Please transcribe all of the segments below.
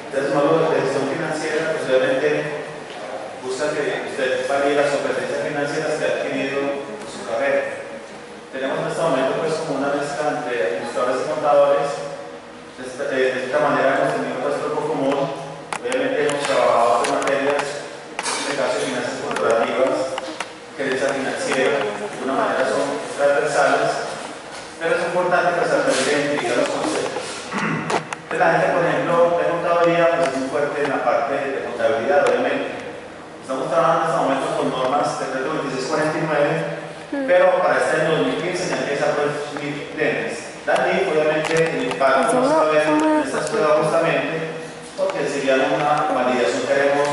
Entonces, módulo de gestión financiera, pues obviamente busca que usted valide las competencias financieras que ha adquirido en su carrera. Tenemos en este momento pues como una mezcla entre administradores y contadores. De esta manera hemos tenido pues grupo común. Obviamente hemos trabajado con materias, en este caso de finanzas corporativas, gerencia financiera, de una manera son transversales, pero es importante pues aprender a identificar los conceptos. Entonces, la gente, por ejemplo, de contaduría pues es muy fuerte en la parte de contabilidad, obviamente. Estamos trabajando en este momento con normas decreto 2649, pero para este año 2015 ya empieza pues MIF DENES. DANI, obviamente, el impacto vamos a ver en estas pruebas justamente, porque sería una validación que haremos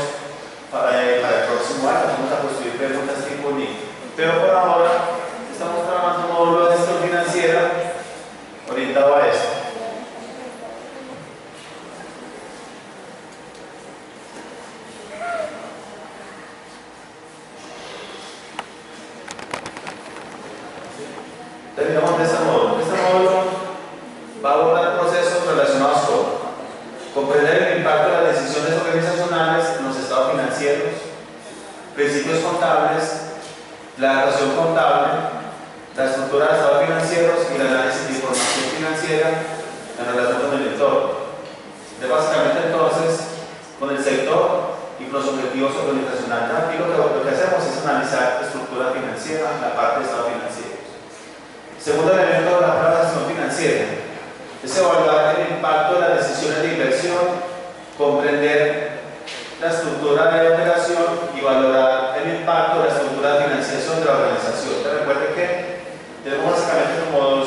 para el próximo año. Vamos a construir preguntas tipo NIF. Pero por ahora estamos trabajando un módulo de gestión financiera orientado a esto. Terminamos de este módulo. Este módulo va a abordar procesos relacionados con comprender el impacto de las decisiones organizacionales en los estados financieros, principios contables, la ecuación contable, la estructura de estados financieros y el análisis de información financiera en relación con el entorno. Básicamente entonces, con el sector y con los objetivos organizacionales. Aquí lo que hacemos es analizar la estructura financiera, la parte de estados financieros. Segundo elemento de la prueba de gestión financiera es evaluar el impacto de las decisiones de inversión, comprender la estructura de operación y valorar el impacto de la estructura de financiación de la organización. Recuerden que tenemos básicamente como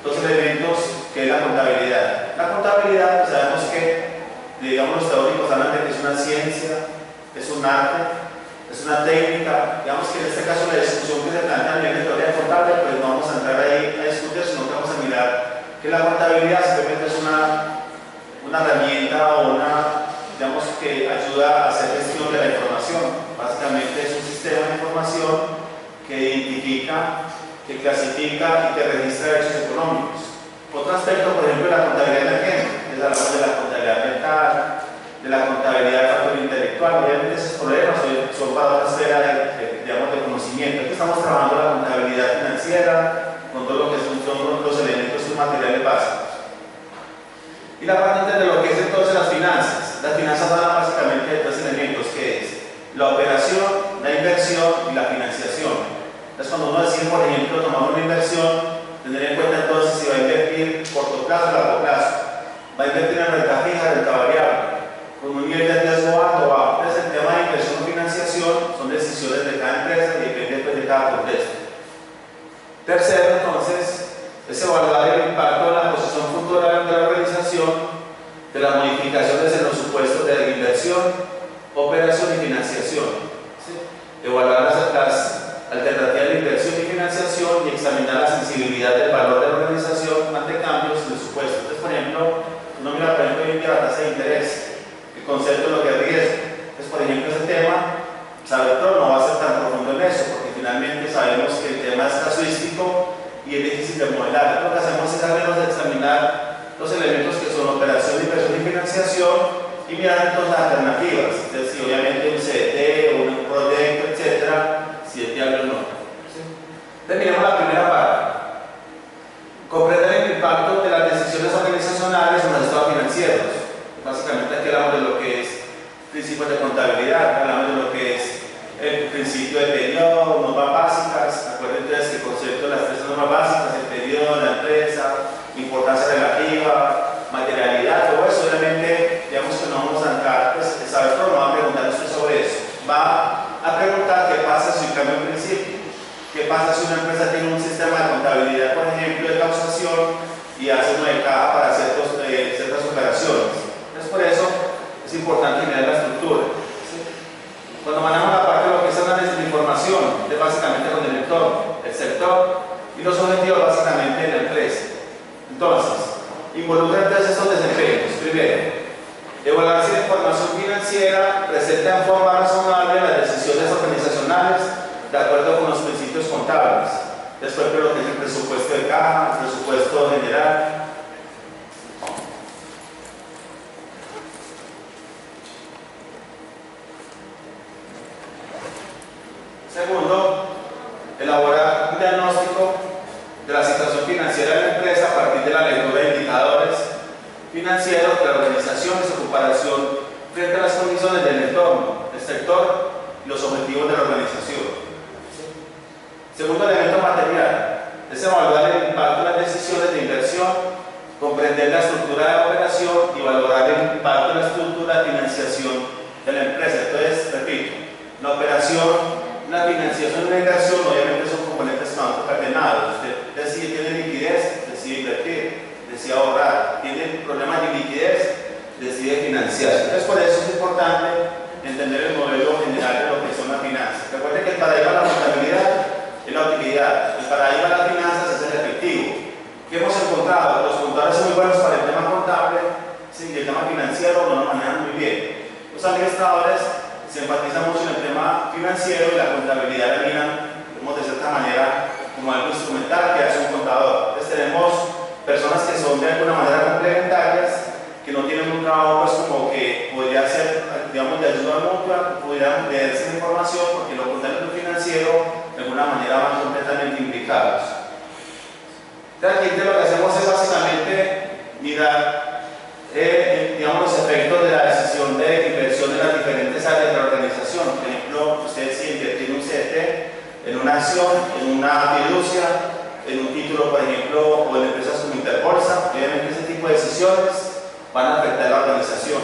dos elementos que es la contabilidad. La contabilidad, pues sabemos que, digamos, los teóricos hablan de que es una ciencia, es un arte, es una técnica. Digamos que en este caso la discusión que se plantea a nivel de teoría contable, pues no vamos a entrar ahí a discutir, sino que vamos a mirar que la contabilidad simplemente es una herramienta o digamos que ayuda a hacer gestión de la información. Básicamente es un sistema de información que identifica, que clasifica y que registra hechos económicos. Otro aspecto, por ejemplo, de la contabilidad emergente, es la labor de la contabilidad mental, de la contabilidad de factor intelectual. Obviamente esos problemas son para otra esfera de conocimiento. Aquí estamos trabajando la contabilidad financiera con todo lo que son los elementos y materiales básicos. Y la parte de lo que es entonces las finanzas. Las finanzas van básicamente de tres elementos, que es la operación, la inversión y la financiación. Entonces, cuando uno decide, por ejemplo, tomar una inversión, tener en cuenta entonces si va a invertir corto plazo o largo plazo, va a invertir en renta fija, renta variable, con un nivel de riesgo alto o bajo. Entonces, el tema de inversión o financiación son decisiones de cada empresa y depende pues, de cada contexto. Tercero, entonces, es evaluar el impacto de la posición futura de la organización, de las modificaciones en los supuestos de inversión, operación y financiación. ¿Sí? Evaluar las alternativas de inversión y financiación y examinar la sensibilidad del valor de la organización ante cambios en el supuesto. Entonces, por ejemplo, uno mira, por ejemplo, hoy en día la tasa de interés, el concepto de lo que es riesgo. Entonces, por ejemplo, ese tema, saber todo no va a ser tan profundo en eso, porque finalmente sabemos que el tema es casuístico y es difícil de modelar. Lo que hacemos es al menos examinar los elementos que son operación, inversión y financiación y mirar entonces las alternativas. Entonces, si obviamente un CDT o un proyecto, etcétera, si es viable o no. ¿Sí? Terminamos la primera parte. Comprender el impacto de las decisiones organizacionales en los estados financieros. Básicamente aquí hablamos de lo que es principios de contabilidad, hablamos de lo que es el principio de periodo, normas básicas. Acuérdense entonces que el concepto de las tres normas básicas, el periodo, la empresa, importancia relativa, materialidad, todo eso, obviamente, digamos que no vamos a entrar, pues, saber todo, no va a preguntar usted sobre eso. Va a preguntar qué pasa si cambia un principio, qué pasa si una empresa tiene un sistema de contabilidad, por ejemplo, de causación y hace una de caja para ciertas operaciones. Entonces, por eso es importante mirar la estructura. ¿Sí? Cuando manejamos la parte de lo que es análisis de información, es básicamente con el entorno, el sector y los objetivos básicamente de la empresa. Entonces, involucra entonces estos desempeños. Primero, evaluar si la información financiera presenta en forma razonable las decisiones organizacionales de acuerdo con los principios contables. Después, lo que es el presupuesto de caja, el presupuesto general. comparación frente a las condiciones del entorno, el sector y los objetivos de la organización. Segundo elemento material es evaluar el impacto de las decisiones de inversión, comprender la estructura de operación y valorar el impacto de la estructura de financiación de la empresa. Entonces, repito, la operación, la financiación y la inversión obviamente son componentes que van concatenados. Usted decide, tiene liquidez, decide invertir, decide ahorrar, tiene problemas de liquidez, decide financiarse. Entonces, por eso es importante entender el modelo general de lo que son las finanzas. Recuerden que el paradigma de la contabilidad es la utilidad, el paradigma de las finanzas es el efectivo. ¿Qué hemos encontrado? Los contadores son muy buenos para el tema contable, sí, y el tema financiero no lo manejan muy bien. Los administradores se enfatizan mucho en el tema financiero y la contabilidad la miran, de cierta manera, como algo instrumental que hace un contador. Entonces tenemos personas que son de alguna manera complementarias, que no tienen un trabajo pues como que podría ser, digamos, de ayuda mutua, pudieran leerse la información, porque lo contable y lo financiero de alguna manera van completamente implicados. Entonces aquí lo que hacemos es básicamente mirar digamos, los efectos de la decisión de inversión en las diferentes áreas de la organización. Por ejemplo, ustedes si invertir en un CDT, en una acción, en una fiducia, en un título, por ejemplo, o en empresas como Interbolsa, obviamente ese tipo de decisiones van a afectar a la organización.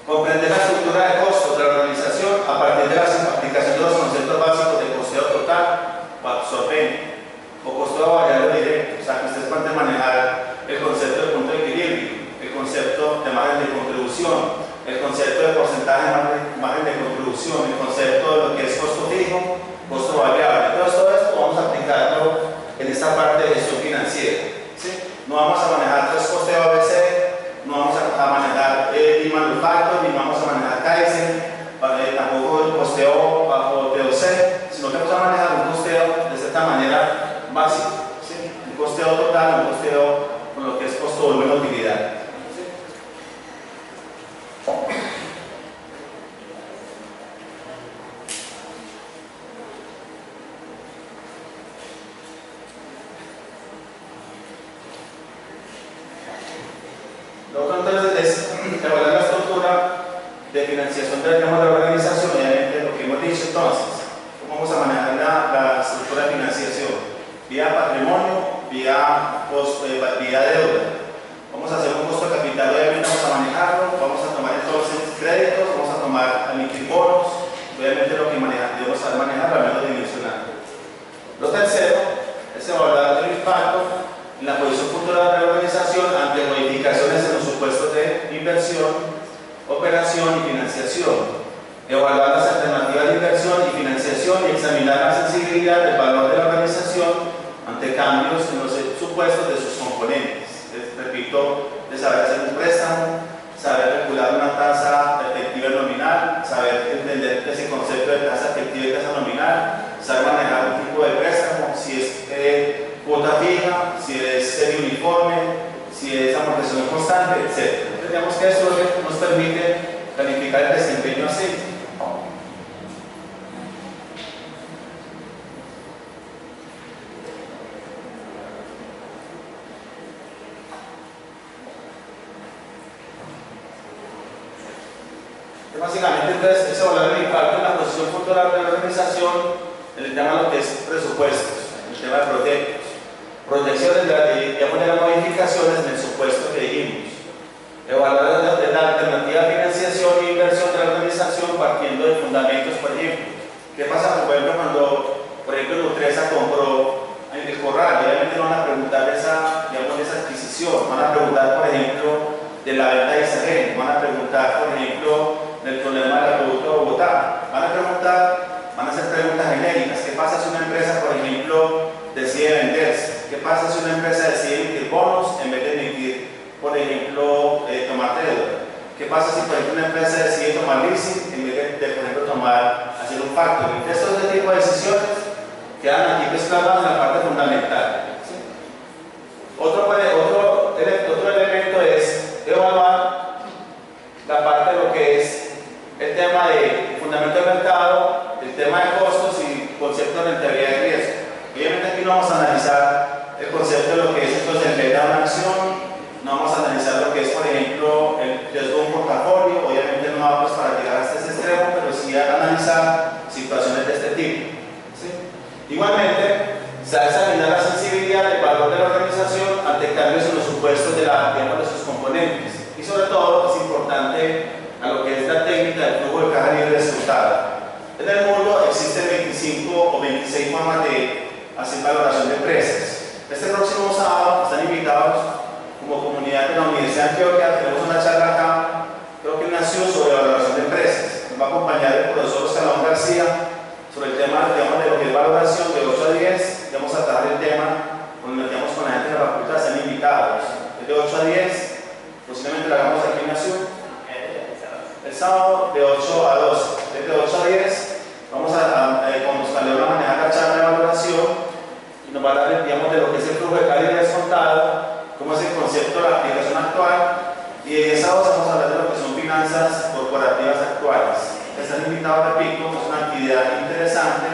Comprender la estructura de costos de la organización a partir de la aplicación de los conceptos básicos de costeo total o absorbente o costeo variable directo. O sea, que ustedes pueden manejar el concepto de punto de equilibrio, el concepto de margen de contribución, el concepto de porcentaje de margen de contribución, el concepto de lo que es costo fijo, costo variable. Entonces, todo esto vamos a aplicarlo en esta parte de gestión financiera. ¿Sí? No vamos a manejar tres costeo ABC, no vamos a manejar ni manufacto, ni vamos a manejar Kaizen, tampoco el costeo bajo TOC, sino que vamos a manejar un costeo de cierta manera básico. ¿Sí? Un costeo total, un costeo con lo que es costo volumen utilidad. Lo otro entonces es evaluar la estructura de financiación de la organización, obviamente lo que hemos dicho entonces, cómo vamos a manejar la estructura de financiación, vía patrimonio, vía deuda. Vamos a hacer un costo de capital, obviamente vamos a manejarlo, vamos a tomar entonces créditos, vamos a tomar emitir bonos, obviamente lo que debemos saber manejar al menos dimensional. Lo tercero es evaluar el impacto en la posición futura de la organización ante modificaciones en los supuestos de inversión, operación y financiación. Evaluar las alternativas de inversión y financiación y examinar la sensibilidad del valor de la organización ante cambios en los supuestos de sus componentes. Repito, de saber hacer un préstamo, saber calcular una tasa efectiva nominal, saber entender ese concepto de tasa efectiva y tasa nominal, saber manejar un tipo de préstamo, si es cuota fija, si es semi-uniforme, si es amortización constante, etc. Entendemos que eso es lo que nos permite calificar el desempeño así. Básicamente, entonces, es evaluar el impacto en la posición futura de la organización en el tema de lo que es presupuestos, el tema de proyectos. Proyecciones de las modificaciones en el supuesto que dijimos. Evaluar la alternativa de financiación e inversión de la organización partiendo de fundamentos, por ejemplo. ¿Qué pasa, por ejemplo, cuando, por ejemplo, Nutresa compró el corral? Obviamente no van a preguntar esa adquisición, van a preguntar, por ejemplo, de la venta de Isagen, van a preguntar, por ejemplo, del problema del acueducto de Bogotá, van a hacer preguntas genéricas. ¿Qué pasa si una empresa, por ejemplo, decide venderse? ¿Qué pasa si una empresa decide emitir bonos en vez de emitir, por ejemplo, tomar deuda? ¿Qué pasa si, por ejemplo, una empresa decide tomar leasing en vez de, por ejemplo, hacer un factoring? Estos tipos de decisiones quedan aquí plasmadas en la parte fundamental. ¿Sí? Otro elemento es evaluar la parte de lo que es el tema de fundamento del mercado, el tema de costos y concepto de rentabilidad y riesgo. Obviamente aquí no vamos a analizar el concepto de lo que es entonces el beta de una acción, no vamos a analizar lo que es, por ejemplo, el riesgo de un portafolio. Obviamente no va pues para llegar hasta ese extremo, pero sí a analizar situaciones de este tipo, ¿sí? Igualmente, se va a examinar la sensibilidad del valor de la organización ante cambios en los supuestos de sus componentes. Y sobre todo es importante a lo que es la técnica del flujo de caja libre descontado. En el mundo existen 25 o 26 formas de hacer valoración de empresas. Este próximo sábado están invitados como comunidad de la Universidad de Antioquia. Tenemos una charla acá, creo que nació sobre valoración de empresas. Nos va a acompañar el profesor Oscar García sobre el tema, digamos, de lo que es valoración de 8 a 10. Vamos a tratar el tema con la gente de la facultad, están invitados. Es de 8 a 10, posiblemente lo hagamos aquí en Nación. El sábado de 8 a 12. Desde 8 a 10 vamos con Oscar León a manejar la charla de valoración y nos va a dar, digamos, de lo que es el flujo de caja libre descontado, cómo es el concepto de la aplicación actual, y en esa voz vamos a hablar de lo que son finanzas corporativas actuales. Están invitados, repito, es una actividad interesante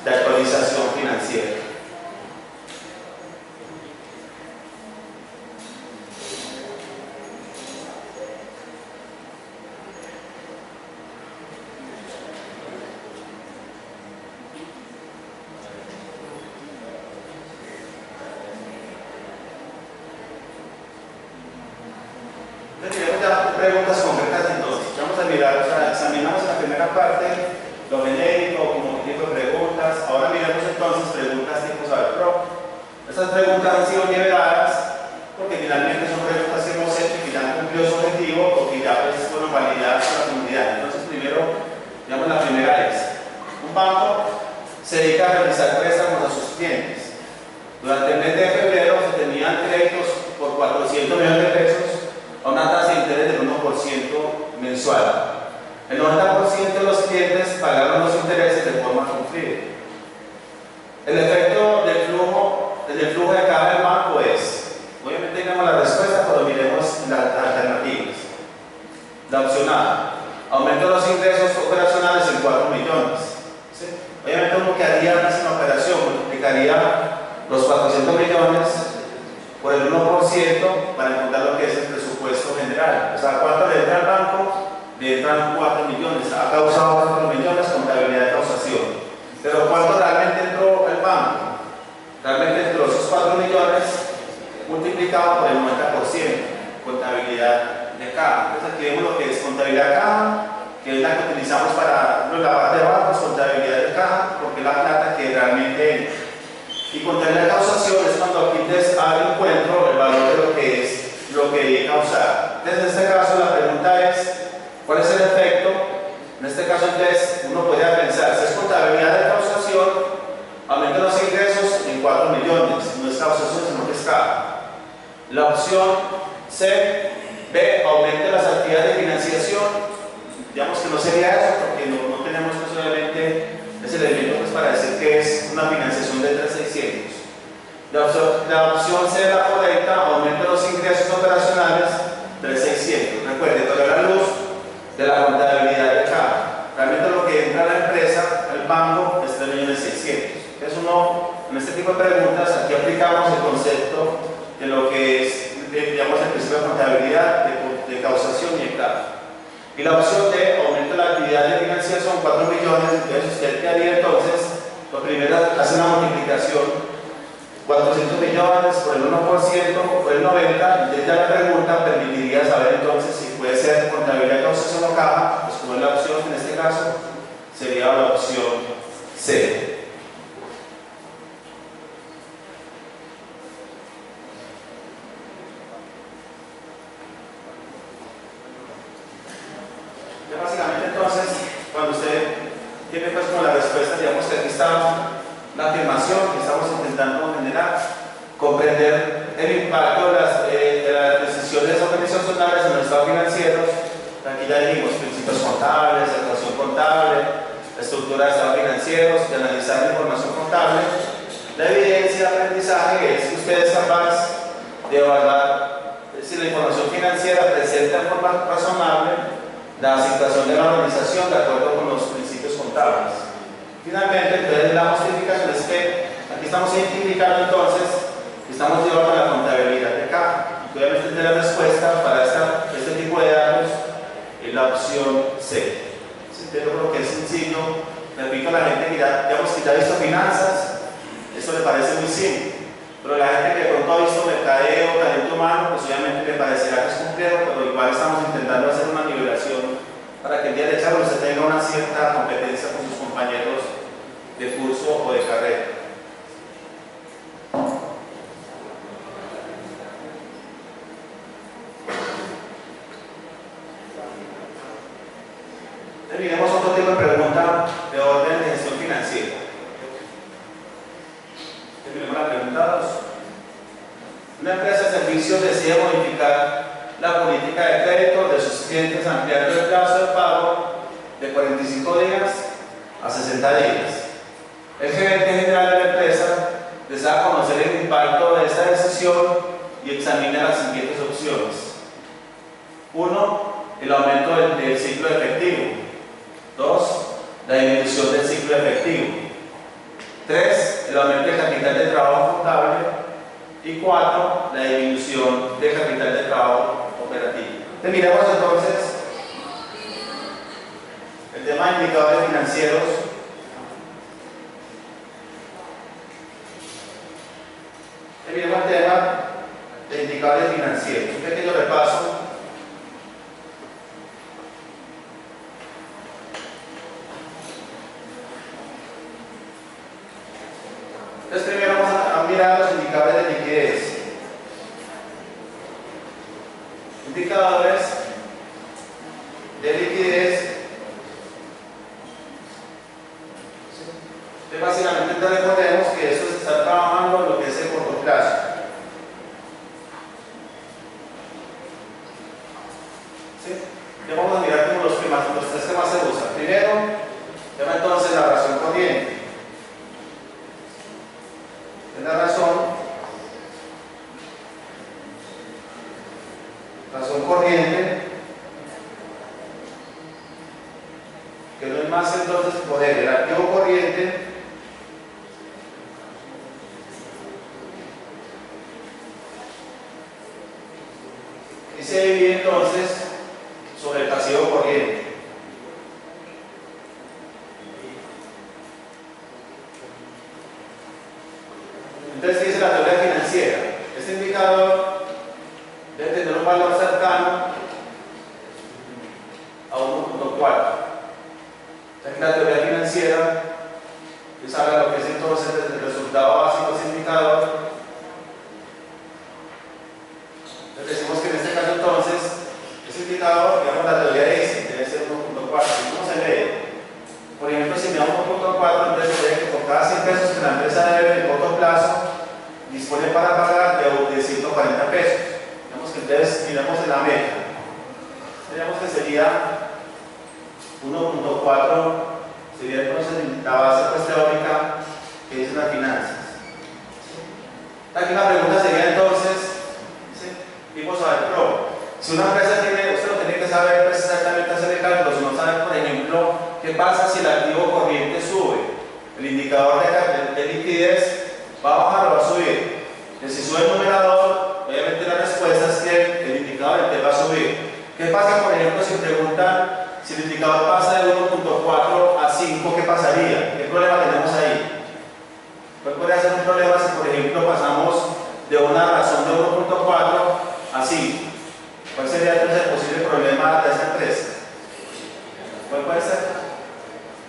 de actualización financiera. Preguntas concretas entonces. Vamos a mirar, o sea, examinamos en la primera parte lo genérico, como qué tipo de preguntas. Ahora miremos entonces preguntas tipo saber pro. Estas preguntas han sido liberadas porque finalmente son preguntas que hemos hecho y que ya han cumplido su objetivo o que ya pues, fueron validadas por la comunidad. Entonces primero, digamos la primera es, un banco se dedica a realizar préstamos a sus clientes. Durante el mes de febrero se tenían créditos por 400 millones de pesos a una tasa de interés del 1% mensual. El 90% de los clientes pagaron los intereses de forma cumplida. El efecto del flujo de caja del banco es, obviamente tenemos la respuesta, pero miremos las alternativas. La opción A, aumento de los ingresos operacionales en 4 millones. ¿Sí? Obviamente uno que haría una misma operación multiplicaría los 400 millones por el 1% para encontrar lo que es el presupuesto general. O sea, ¿cuánto le entra al banco? Le entran 4 millones. Ha causado 4 millones, contabilidad de causación. Pero ¿cuánto realmente entró al banco? Realmente entró esos 4 millones multiplicado por el 90%, contabilidad de caja. Entonces aquí vemos lo que es contabilidad de caja, que es la que utilizamos para la parte de abajo, es contabilidad de caja, porque es la plata que realmente entra. Y contabilidad de causación es cuando aquí encuentro el valor de lo que es lo que causar. Entonces, en este caso, la pregunta es: ¿cuál es el efecto? En este caso, entonces, uno podría pensar: si es contabilidad de causación, aumenta los ingresos en 4 millones. No es causación, sino que es caja. La opción C, B, aumenta las actividades de financiación. Digamos que no sería eso, porque no tenemos posiblemente ese elemento pues, para decir que es una financiación de 3.600. La opción C, la correcta, aumenta los ingresos operacionales 3.600. Recuerden, toda la luz de la contabilidad de caja. Realmente lo que entra a la empresa, al banco, es 3.600.000. Entonces uno, en este tipo de preguntas, aquí aplicamos el concepto de lo que es, digamos, el principio de contabilidad, de causación y de caja. Y la opción D, aumenta la actividad de financiación 4 millones. Entonces usted qué haría entonces, lo primero hace una multiplicación, 400 millones por el 1% por el 90%, entonces ya la pregunta permitiría saber entonces si puede ser contabilidad de causación o caja. Pues como es la opción en este caso, sería la opción C. Básicamente entonces, cuando usted tiene pues como la respuesta, digamos que aquí está la afirmación que estamos intentando generar, comprender el impacto de las decisiones organizacionales en los estados financieros. Aquí ya dijimos principios contables, actuación contable, estructura de estados financieros, de analizar la información contable. La evidencia de aprendizaje es que usted es capaz de evaluar si la información financiera presenta de forma razonable la situación de la organización de acuerdo con los principios contables. Finalmente, entonces la justificación es que aquí estamos identificando entonces que estamos llevando la contabilidad de caja. Obviamente de la respuesta para este tipo de datos opción C. Yo creo que es sencillo. Repito, a la gente que ya, digamos, que ya ha visto finanzas, eso le parece muy simple. Pero la gente que de pronto ha visto mercadeo, talento humano, pues obviamente le parecerá que es complejo, pero igual estamos intentando hacer una nivelación para que el día de examen usted tenga una cierta competencia con sus compañeros de curso o de carrera. Miremos otro tipo de pregunta de orden de gestión financiera. Terminemos la pregunta 2. Una empresa de servicios desea modificar la política de crédito de sus clientes ampliando el plazo de pago de 45 días a 60 días. El gerente general de la empresa desea conocer el impacto de esta decisión y examina las siguientes opciones. 1. El aumento del ciclo efectivo. 2. La disminución del ciclo efectivo. 3. El aumento del capital de trabajo contable. Y 4. La disminución del capital de trabajo operativo. Miremos entonces el tema de indicadores financieros. Miremos el tema de indicadores financieros. Un pequeño repaso. Entonces primero vamos a mirar los indicadores de liquidez. Indicadores de liquidez. Entonces básicamente recordemos que eso se está trabajando en lo que es el corto plazo. ¿Sí? Ya vamos a mirar como los tres que más se usan. Primero, llama entonces la razón corriente. Es la razón corriente, que no es más entonces poder el activo corriente y se divide entonces sobre el pasivo corriente. Entonces, ¿qué dice la teoría financiera? Este indicador debe tener un valor cercano a 1.4. Ya que la teoría financiera les habla de lo que es entonces el resultado básico de ese indicador. Entonces decimos que en este caso entonces, ese indicador, digamos la teoría dice, debe ser 1.4. ¿Cómo se lee? Por ejemplo, si me da 1.4, entonces se ve que por cada 100 pesos que la empresa debe en corto plazo, dispone para pagar de 140 pesos. Digamos que entonces miramos en la meta. Digamos que sería 1.4, sería entonces la base pues, teórica que dicen las finanzas. Aquí la pregunta sería entonces, vamos a ver, pero si una empresa tiene, usted lo tiene que saber pues, exactamente hacer el cálculo, si no sabe, por ejemplo, qué pasa si el activo corriente sube, el indicador de liquidez va a bajar o va a subir. Si sube el numerador, obviamente la respuesta es que el indicador va a subir. ¿Qué pasa, por ejemplo, si preguntan si el indicador pasa de 1.4 a 5, qué pasaría? ¿Qué problema tenemos ahí? ¿Cuál podría ser un problema si, por ejemplo, pasamos de una razón de 1.4 a 5? ¿Cuál sería entonces el posible problema de esa empresa? ¿Cuál puede ser?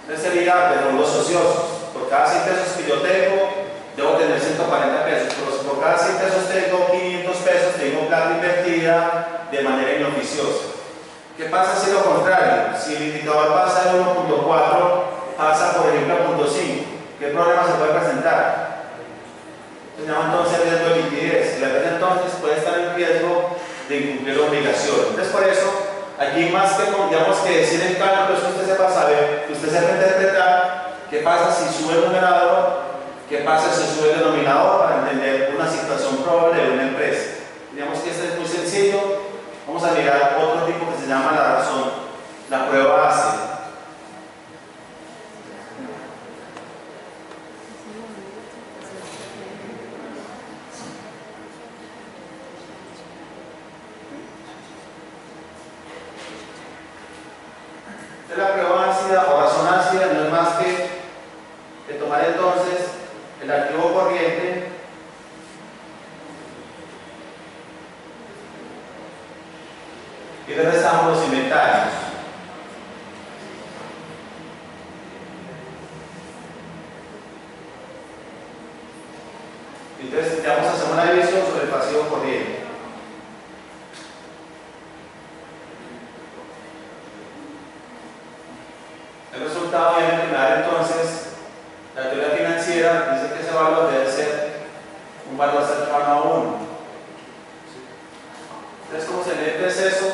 Entonces sería de los ociosos. Por cada 100 pesos que yo tengo, debo tener 140 pesos. Pero si por cada 100 pesos tengo 500 pesos, tengo plata invertida de manera inoficiosa. ¿Qué pasa si lo contrario? Si el indicador pasa de 1.4, pasa por ejemplo a 0.5, ¿qué problema se puede presentar? Se llama entonces riesgo de liquidez. La empresa entonces puede estar en riesgo de incumplir la obligación. Entonces por eso, aquí más que digamos que decir el cálculo es que usted sepa saber, que usted sepa interpretar qué pasa si sube el numerador, qué pasa si sube el denominador para entender una situación probable de una empresa. Digamos que esto es muy sencillo. Vamos a mirar otro tipo que se llama la razón, la prueba base. y le restamos los inventarios. Entonces, vamos a hacer una división sobre el pasivo corriente. El resultado obviamente me da entonces, la teoría financiera dice que ese valor debe ser un valor cercano a 1. Entonces, como se lee es eso,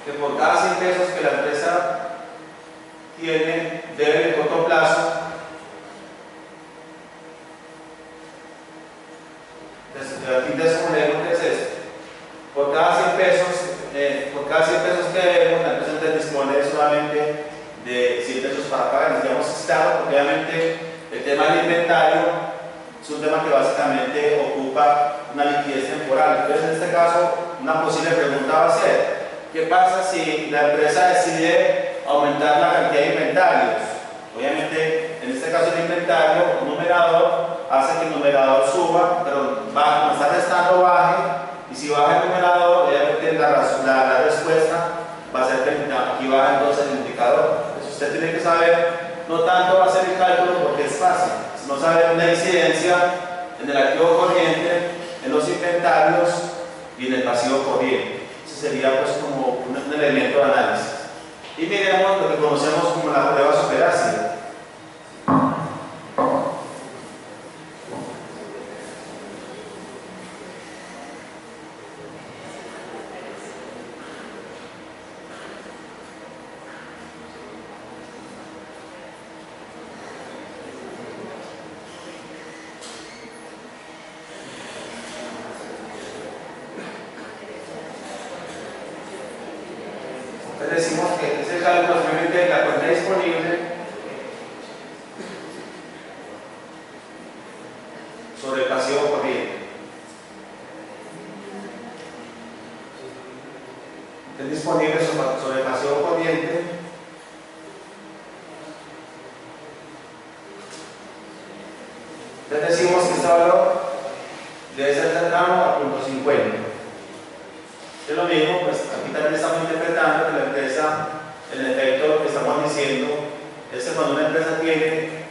que por cada 100 pesos que la empresa tiene, debe en corto plazo, entonces como leemos que es esto, por cada 100 pesos que debemos, la empresa dispone solamente de 100 pesos para pagar. Necesitamos claro, porque obviamente el tema del inventario es un tema que básicamente ocupa una liquidez temporal. Entonces, en este caso, una posible pregunta va a ser: ¿qué pasa si la empresa decide aumentar la cantidad de inventarios? Obviamente, en este caso, el inventario numerador hace que el numerador suba, pero como está restando, baje, y si baja el numerador, obviamente la respuesta va a ser que aquí baja entonces el indicador. Entonces, usted tiene que saber, no tanto va a ser el cálculo porque es fácil, sino saber una incidencia en el activo corriente, en los inventarios y en el pasivo corriente. Ese sería pues como un elemento de análisis. Y miremos lo que conocemos como la prueba superácida. Decimos que es el cálculo simplemente de la cuenta disponible sobre el pasivo corriente. Es disponible sobre el pasivo corriente entonces decimos que este valor debe ser cercano a 0.50. Es lo mismo, pues aquí también estamos interpretando que la empresa, en efecto, lo que estamos diciendo es que cuando una empresa tiene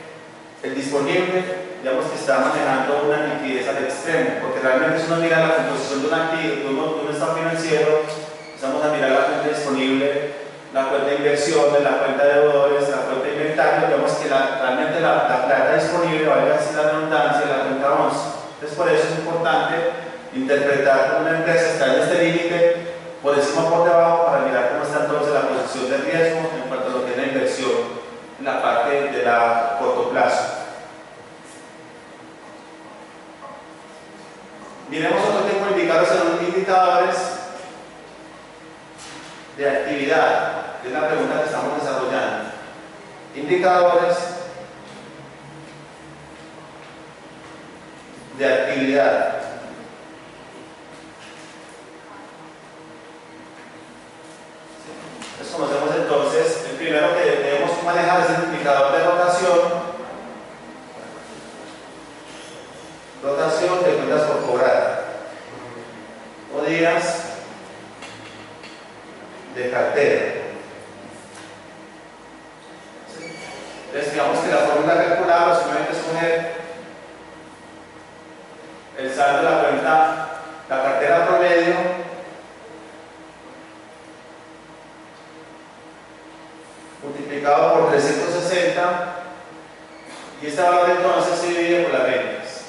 el disponible, digamos que está manejando una liquidez al extremo, porque realmente si uno mira la composición de un activo, de un estado financiero, empezamos a mirar la cuenta disponible, la cuenta de inversiones, la cuenta de deudores, la cuenta de inventario, vemos que realmente la plata disponible, vale así la redundancia, la cuenta 11. Entonces, por eso es importante interpretar cómo una empresa está en este límite, por encima o por debajo, para mirar cómo está entonces la posición de riesgo en cuanto a lo que es la inversión en la parte de la corto plazo. Miremos otro tipo de indicadores, son indicadores de actividad, que es la pregunta que estamos desarrollando. Indicadores de actividad. Conocemos entonces, el primero que debemos manejar es el indicador de rotación de cuentas por cobrar o días de cartera. Entonces, digamos que la fórmula calculada simplemente es poner el saldo de la cuenta, la cartera promedio, multiplicado por 360, y este valor entonces se divide por las ventas.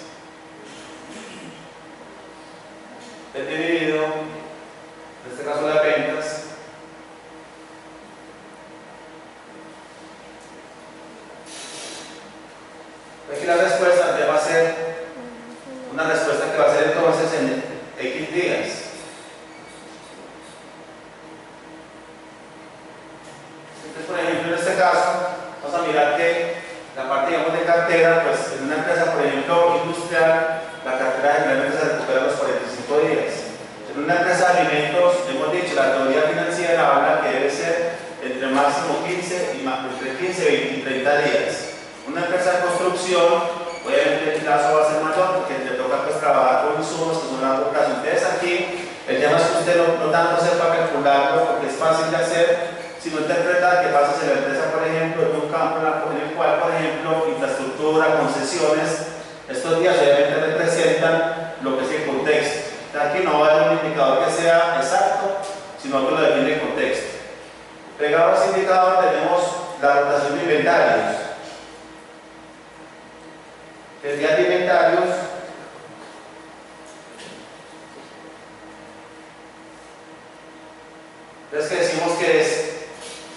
Es dividido, en este caso las ventas, aquí la respuesta va a ser una respuesta que va a ser entonces en X días. Por ejemplo, en este caso, vamos a mirar que la parte, digamos, de cartera, pues en una empresa, por ejemplo, industrial, la cartera generalmente se recupera a los 45 días. En una empresa de alimentos, hemos dicho, la teoría financiera habla que debe ser entre máximo 15 y 30 días. Una empresa de construcción, obviamente el plazo va a ser mayor porque le toca pues trabajar con insumos insumos que son a largo plazo. Entonces aquí el tema es que usted no tanto sepa calcularlo porque es fácil de hacer, sino interpretar qué pasa si la empresa, por ejemplo, en un campo en el cual, por ejemplo, infraestructura, concesiones, estos días obviamente representan lo que es el contexto. Aquí no va a haber un indicador que sea exacto, sino que lo define el contexto. Pegado a ese indicador tenemos la rotación de inventarios. El día de inventarios entonces que decimos que es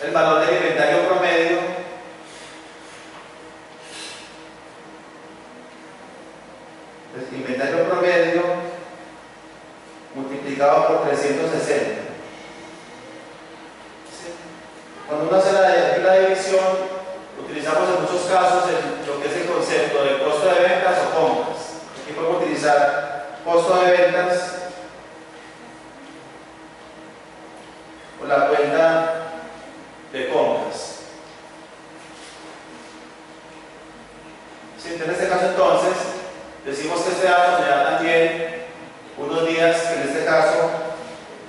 el valor del inventario promedio multiplicado por 360. Cuando uno hace la división, utilizamos en muchos casos lo que es el concepto de costo de ventas o compras. Aquí podemos utilizar costo de ventas o la cuenta de compras. En este caso entonces decimos que este dato me da también unos días, que en este caso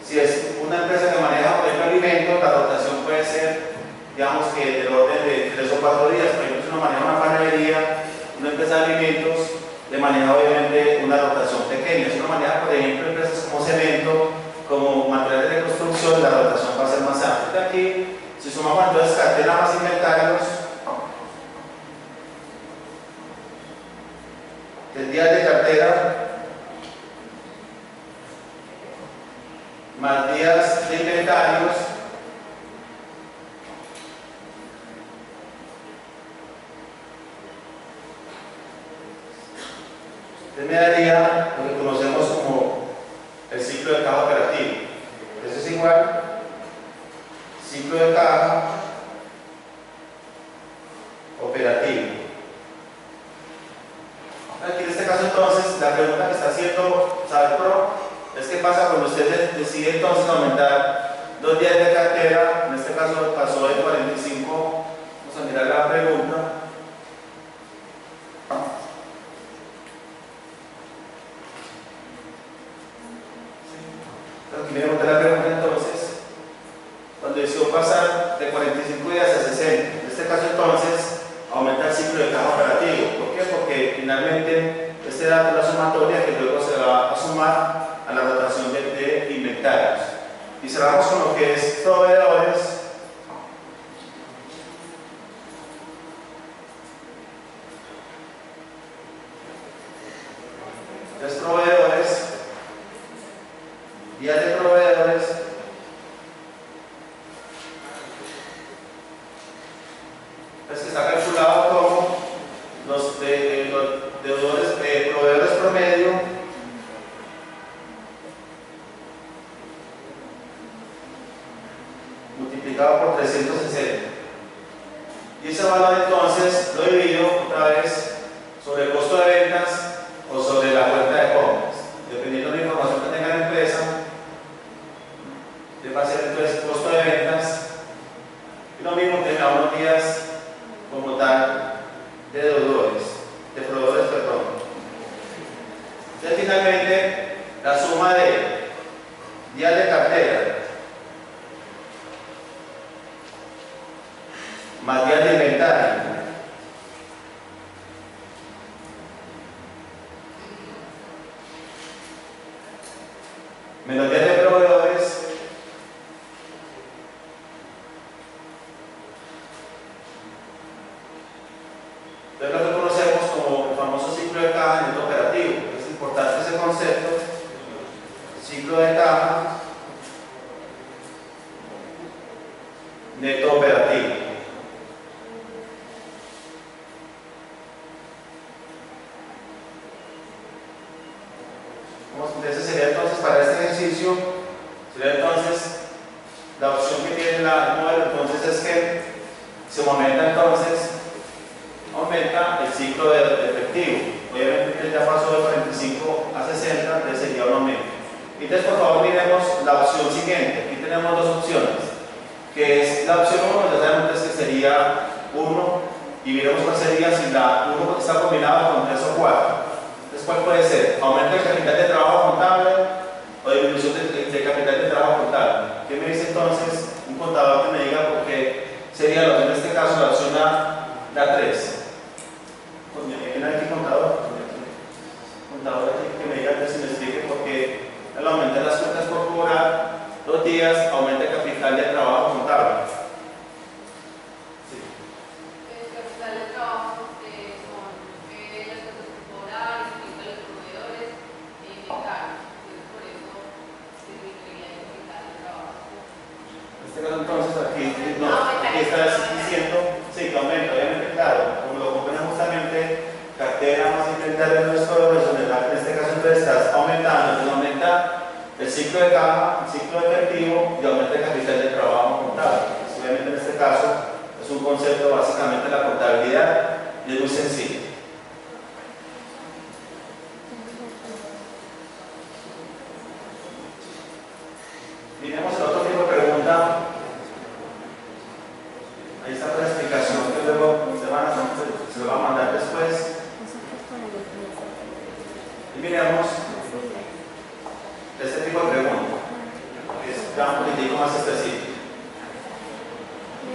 si es una empresa que maneja por ejemplo alimentos, la rotación puede ser digamos que del orden de 3 o 4 días. Por ejemplo, si uno maneja una panadería, una empresa de alimentos, le maneja obviamente una rotación pequeña. Si uno maneja por ejemplo empresas como cemento, como materiales de construcción, la rotación va a ser más amplia. Aquí, si sumamos entonces cartera más inventarios, el día de cartera más días de inventarios me daría lo que conocemos como el ciclo de caja operativo. Eso es igual ciclo de caja operativo. Aquí en este caso entonces la pregunta que está haciendo Salpro es qué pasa cuando usted decide entonces aumentar 2 días de cartera. En este caso pasó de 45, vamos a mirar la pregunta. Aquí me pregunta la pregunta entonces, cuando decidió pasar de 45 días a 60, en este caso entonces aumenta el ciclo de caja operativo. ¿Por qué? Porque finalmente este dato es la sumatoria que luego se va a sumar a la rotación de inventarios. Y cerramos con lo que es proveedores. Entonces proveedores, días de proveedores, pues que está calculado como los deudores, proveedores promedio multiplicado por 360. Y ese valor entonces lo divido otra vez sobre el costo de ventas o sobre la cuenta de compras. Dependiendo de la información que tenga la empresa, le va a ser entonces costo de ventas y lo mismo tenga unos días como tal de deudores, de proveedores, perdón. Entonces finalmente la suma de días de cartera más días de inventario menos días de proveedores entonces lo que conocemos como el famoso ciclo de caja neto operativo. Es importante ese concepto, ciclo de caja neto operativo. Ese sería entonces para este ejercicio, sería entonces la opción que tiene el modelo, entonces es que se aumenta entonces, aumenta el ciclo de efectivo. Obviamente que ya pasó de 45 a 60, entonces sería un aumento. Entonces por favor miremos la opción siguiente. Aquí tenemos dos opciones, que es la opción 1, ya sabemos que sería 1, y miremos cuál sería si la 1 está combinada con 3 o 4. Entonces Entonces, ¿cuál puede ser? ¿Aumento del capital de trabajo contable o disminución de capital de trabajo contable? ¿Qué me dice entonces un contador que me diga por qué sería en este caso la opción la 3? ¿Quién hay aquí contador? Contador aquí que me diga que se me explique por qué al aumentar las cuentas por cobrar 2 días aumenta el capital de trabajo contable. El capital de trabajo son las cuentas por cobrar, implica los proveedores e inventarios. Entonces, por eso se disminuiría el capital de trabajo. En este caso, entonces, aquí está diciendo, sí, que aumenta, obviamente, claro, como lo compran justamente cartera más inventario no es todo eso, en este caso, entonces estás aumentando, entonces aumenta el ciclo de caja, el ciclo efectivo y aumenta el capital de trabajo contable. Pues, obviamente, en este caso, es un concepto básicamente de la contabilidad y es muy sencillo. Miremos el otro tipo de pregunta. Ahí está la explicación que luego se lo va a mandar después. Y miremos este tipo de pregunta, que es ya un poquitico más específico.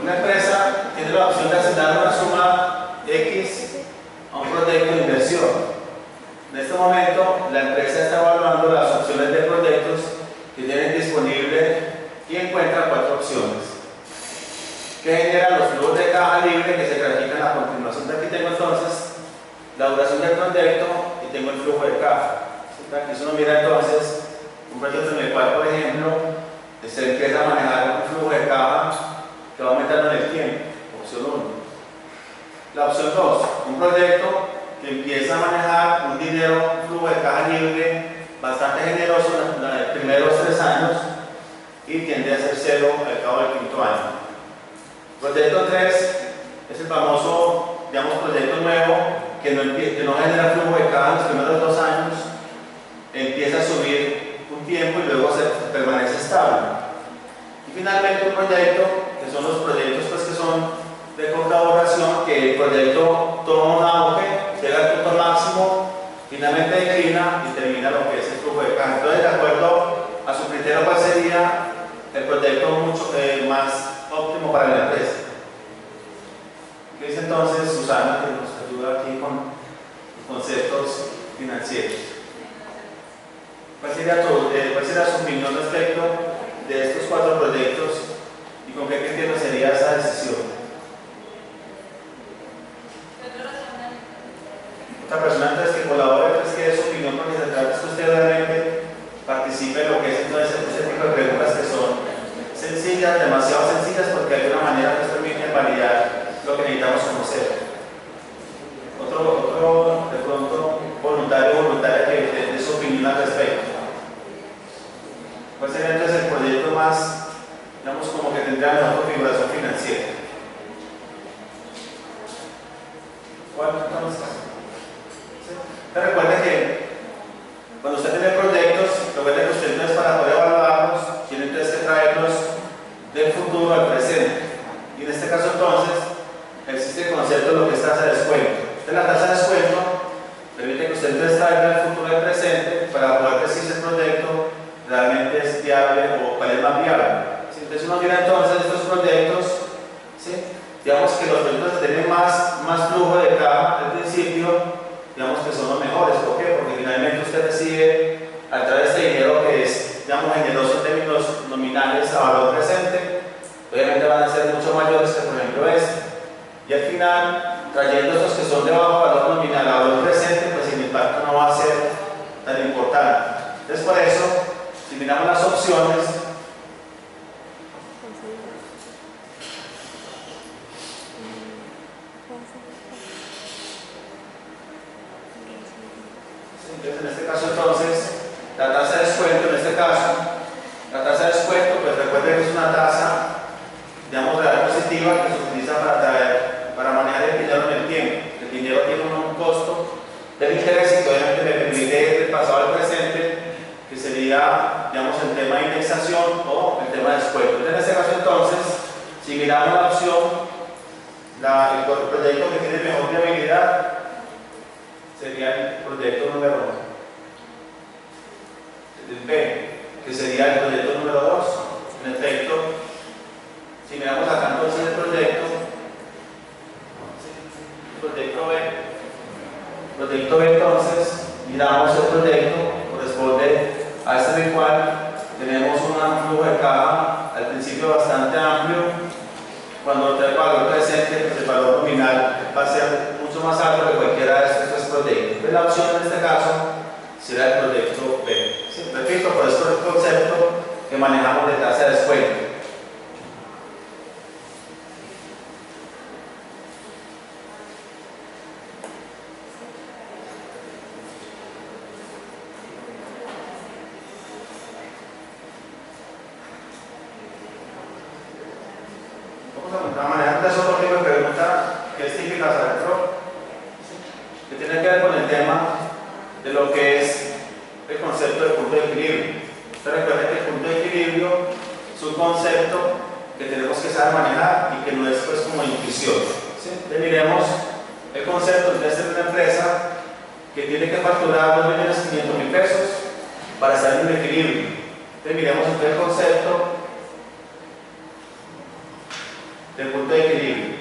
Una empresa tiene la opción de asignar una suma X a un proyecto de inversión. En este momento, la empresa está evaluando las opciones de proyectos que tienen disponible y encuentra 4 opciones que generan los flujos de caja libre que se grafican a continuación. Aquí tengo entonces la duración del proyecto y tengo el flujo de caja. Aquí uno mira entonces un proyecto en el cual, por ejemplo, se empieza a manejar un flujo de caja que va aumentando en el tiempo. Opción 1. La opción 2, un proyecto que empieza a manejar un flujo de caja libre bastante generoso en los primeros 3 años y tiende a ser cero al cabo del 5.º año. Proyecto 3 es el famoso, digamos, proyecto nuevo que no genera flujo de caja en los primeros 2 años, empieza a subir un tiempo y luego se permanece estable. Y finalmente un proyecto, que son los proyectos pues, que son de corta duración, que el proyecto toma un auge, llega al punto máximo, finalmente declina y termina lo que es el flujo de caja. Entonces, de acuerdo a su criterio, ¿cuál sería el proyecto mucho más óptimo para la empresa? ¿Qué dice entonces Susana, que nos ayuda aquí con los conceptos financieros? ¿Cuál sería su opinión respecto de estos 4 proyectos y con qué criterio sería esa decisión? Otra persona entonces que colabore, pues que dé su opinión, porque se trata de que usted realmente participe en lo que es entonces ese tipo de preguntas que son sencillas, demasiado sencillas, porque de alguna manera nos permiten validar lo que necesitamos conocer. Otro de pronto voluntaria que dé su opinión al respecto. ¿Cuál sería entonces el proyecto más, digamos, como que tendrá mejor configuración financiera? ¿Cuál entonces? ¿Sí? Recuerda que cuando usted tiene proyectos, recuerda que usted entonces para poder evaluarlos, tiene entonces que traerlos del futuro al presente. Y en este caso entonces, existe el concepto de lo que es tasa de descuento. La tasa de descuento permite que usted entonces traiga el futuro al presente para poder decir si el proyecto realmente es viable o cuál es más viable. ¿Sí? Entonces uno mira entonces estos proyectos, ¿sí? Digamos que los proyectos que tienen más flujo de caja al principio, digamos que son los mejores. ¿Por qué? Porque finalmente usted recibe a través de dinero que es, digamos, generoso en términos nominales a valor presente, obviamente van a ser mucho mayores que por ejemplo este. Y al final, trayendo estos que son de bajo valor nominal a valor presente, pues el impacto no va a ser tan importante. Entonces por eso, si miramos las opciones, entonces en este caso entonces, la tasa de descuento, en este caso, la tasa de descuento, pues recuerden que es una tasa, digamos, real positiva que se utiliza para manejar el dinero en el tiempo. El dinero tiene un costo del interés y que obviamente me permite el pasado al presente, que sería, digamos, el tema de indexación o el tema de descuento. En este caso entonces, si miramos la opción, el proyecto que tiene mejor viabilidad, sería el proyecto número B, que sería el proyecto número 2. En efecto, si miramos acá entonces el proyecto B entonces, miramos el proyecto, corresponde a este en el cual tenemos un flujo de caja al principio bastante amplio. Cuando el valor presente, pues el valor nominal va a ser mucho más alto que cualquiera de estos tres proyectos. Entonces, la opción en este caso será el proyecto B. ¿Sí? Repito, por esto es el concepto que manejamos de tasa de descuento. Manejando eso, porque me pregunta que es típica adentro, que tiene que ver con el tema de lo que es el concepto de punto de equilibrio. Ustedes recuerden que el punto de equilibrio es un concepto que tenemos que saber manejar y que no es pues como intuición. ¿Sí? Entonces miremos el concepto de ser una empresa que tiene que facturar 2.500.000 pesos para estar en un equilibrio. Entonces miremos el concepto del punto de equilibrio.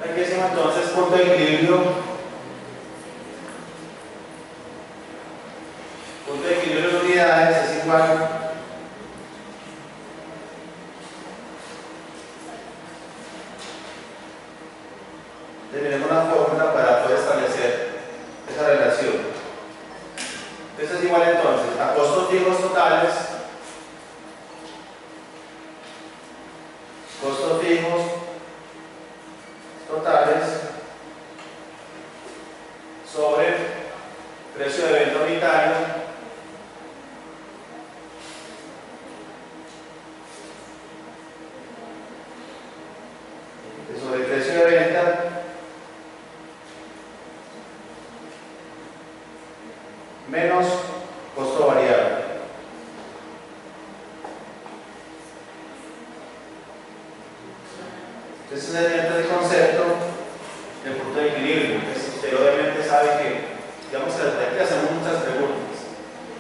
Aquí decimos entonces punto de equilibrio. Punto de equilibrio de unidades es igual tenemos una fórmula para poder establecer esa relación. Esto es igual entonces a costos fijos totales, sobre precio de venta unitario sobre el precio de venta menos costo variable. Entonces, mediante el concepto del punto de equilibrio, usted obviamente sabe que, digamos, aquí hacemos muchas preguntas.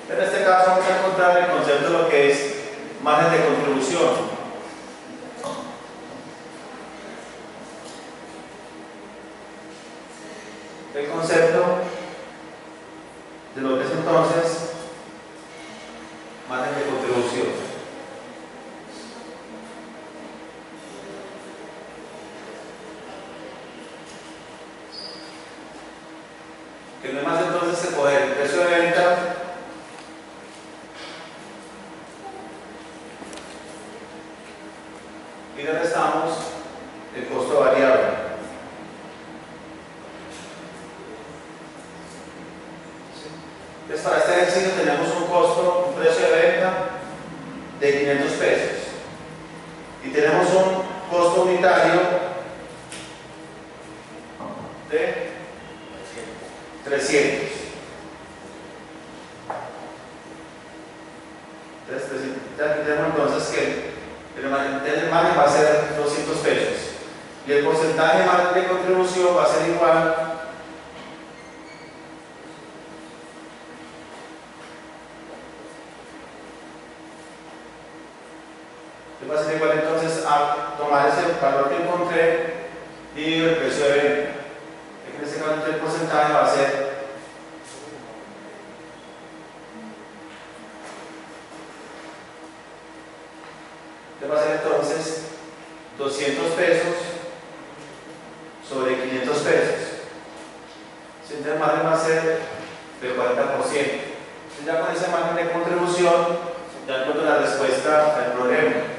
En este caso, vamos a encontrar el concepto de lo que es margen de contribución. El concepto de lo que es entonces margen de contribución. Que no es más entonces que coger el precio de venta y le restamos el costo variable. Entonces, para este ejercicio tenemos un costo, un precio de venta de 500 pesos y tenemos un costo unitario de 300. Entonces, ya tenemos entonces que el margen va a ser 200 pesos y el porcentaje de margen de contribución va a ser igual entonces a tomar ese valor que encontré y el precio de venta. En este caso el porcentaje va a ser entonces 200 pesos sobre 500 pesos. Entonces el margen va a ser del 40%. Entonces ya con ese margen de contribución ya encuentro la respuesta al problema.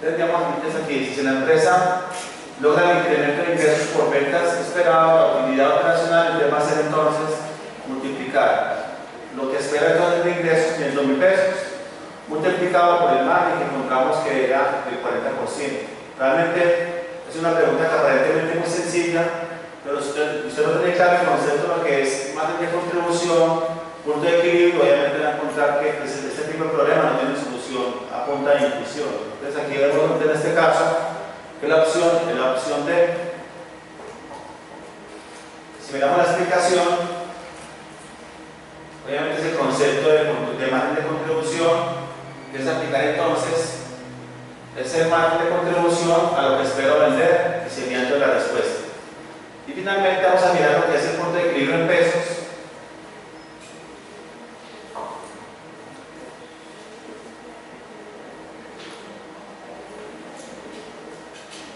Entonces, digamos, aquí, si la empresa logra el incremento de ingresos por ventas esperado, la utilidad operacional, entonces va a ser entonces multiplicar lo que espera entonces de ingresos, 500.000 pesos, multiplicado por el margen que encontramos que era del 40%. Realmente es una pregunta que aparentemente es muy sencilla, pero usted no tiene claro el concepto de lo que es margen de contribución punto de equilibrio, obviamente van a encontrar que este tipo de problemas no tienen solución a punta de intuición. Entonces aquí vemos en este caso que la opción D. Si miramos la explicación, obviamente es el concepto de margen de contribución, que es aplicar entonces ese margen de contribución a lo que espero vender y señalando la respuesta. Y finalmente vamos a mirar lo que es el punto de equilibrio en pesos.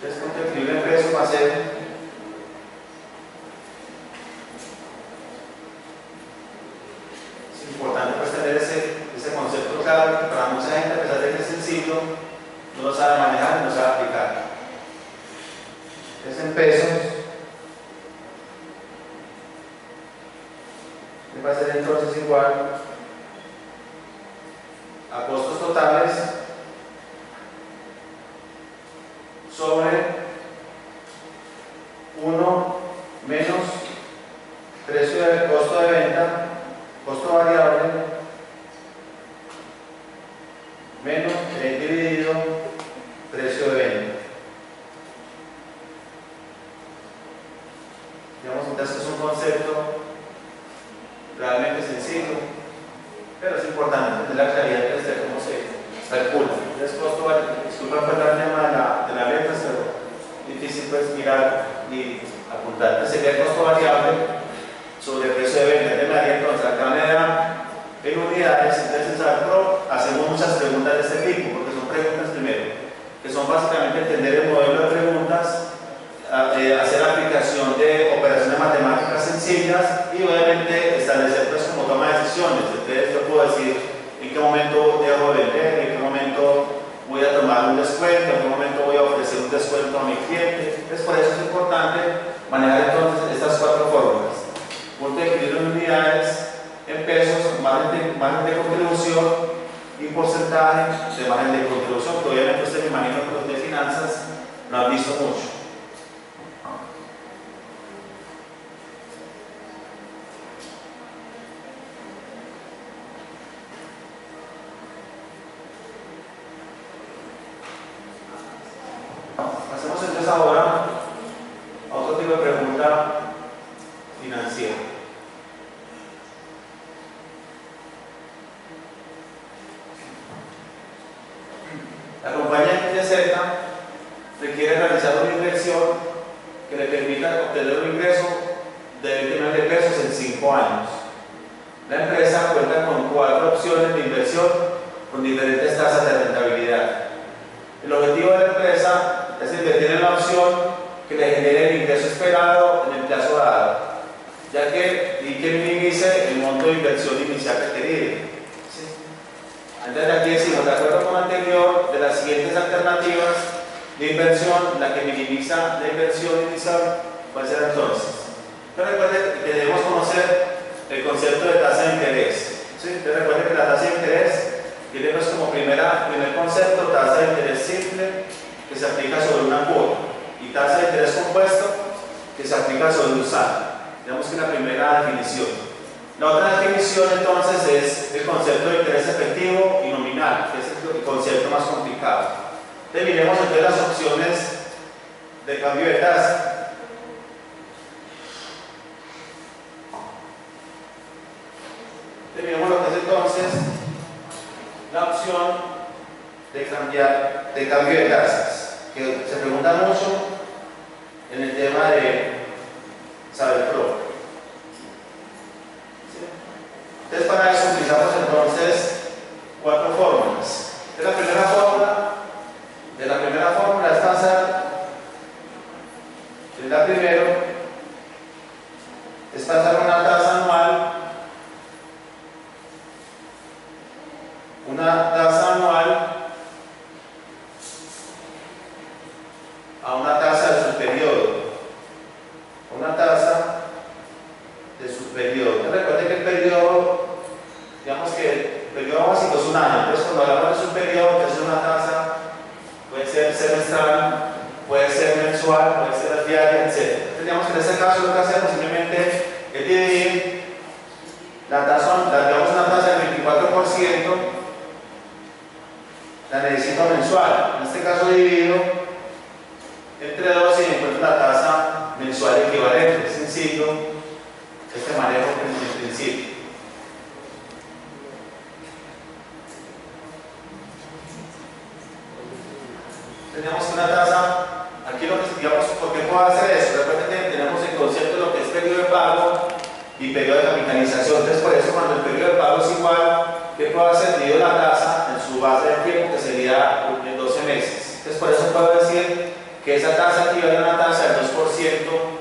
Entonces, punto de equilibrio en pesos va a ser es importante pues tener ese concepto claro, que para mucha gente, a pesar de que es sencillo, no lo sabe manejar y no sabe aplicar. Es en pesos. Va a ser entonces igual a costos totales sobre 1 menos precio del costo de venta, costo variable, menos dividido precio de venta. Digamos entonces que es un concepto realmente sencillo, pero es importante tener la claridad de cómo se calcula. Entonces, disculpa por el tema de la letra, pero difícil pues mirar y apuntar. Entonces, sería el costo variable sobre el precio de venta. De manera entonces, acá me da en unidades. Entonces, hacemos muchas preguntas de este tipo, porque son preguntas primero, que son básicamente entender el modelo de preguntas, hacer la aplicación de operaciones matemáticas sencillas y obviamente establecer pues como toma de decisiones. Entonces yo puedo decir en qué momento debo vender, en qué momento voy a tomar un descuento, en qué momento voy a ofrecer un descuento a mi cliente. Entonces por eso es importante manejar entonces estas 4 fórmulas: punto de equilibrio en unidades, en pesos, margen de contribución y porcentaje de margen de contribución, que obviamente usted me imagino que los de finanzas lo han visto mucho. Pasemos entonces ahora a otro tipo de pregunta financiera. La compañía XYZ requiere realizar una inversión que le permita obtener un ingreso de 20 millones de pesos en 5 años. La empresa cuenta con 4 opciones de inversión con diferentes tasas de rentabilidad. El objetivo de la empresa es invertir en la opción que le genere el ingreso esperado en el plazo dado, ya que minimice el monto de inversión inicial requerido. ¿Sí? Entonces aquí decimos, de acuerdo con lo anterior, de las siguientes alternativas de inversión, la que minimiza la inversión inicial puede ser entonces. Pero recuerden que debemos conocer el concepto de tasa de interés. ¿Sí? Entonces recuerden que la tasa de interés tiene pues como primer concepto tasa de interés simple, que se aplica sobre una cuota, y tasa de interés compuesto, que se aplica sobre un saldo. Digamos que la primera definición. La otra definición entonces es el concepto de interés efectivo y nominal, que es el concepto más complicado. Entonces miremos entonces las opciones de cambio de tasa. Miremos lo que es entonces la opción de cambio de tasas, que se pregunta mucho en el tema de saber pro. ¿Sí? Entonces para eso utilizamos entonces 4 fórmulas. De la primera fórmula es tasa, la primero es pasar una tasa anual, a una tasa de su periodo, Recuerden que el periodo, digamos que el periodo básico es un año. Entonces cuando hablamos de su periodo, que es una tasa, puede ser semestral, puede ser mensual, puede ser diaria, etc. Entonces digamos que en este caso lo que hacemos simplemente es dividir la tasa caso divido entre 2 y encuentro la tasa mensual equivalente. Es sencillo este manejo en principio. Tenemos una tasa, aquí lo que digamos, ¿por qué puedo hacer eso? Recuerden que tenemos en concepto lo que es periodo de pago y periodo de capitalización. Entonces, por eso, cuando el periodo de pago es igual, ¿qué puedo hacer? Divido la tasa en su base de tiempo, que sería en 12 meses. Entonces, por eso puedo decir que esa tasa equivale a una tasa del 2%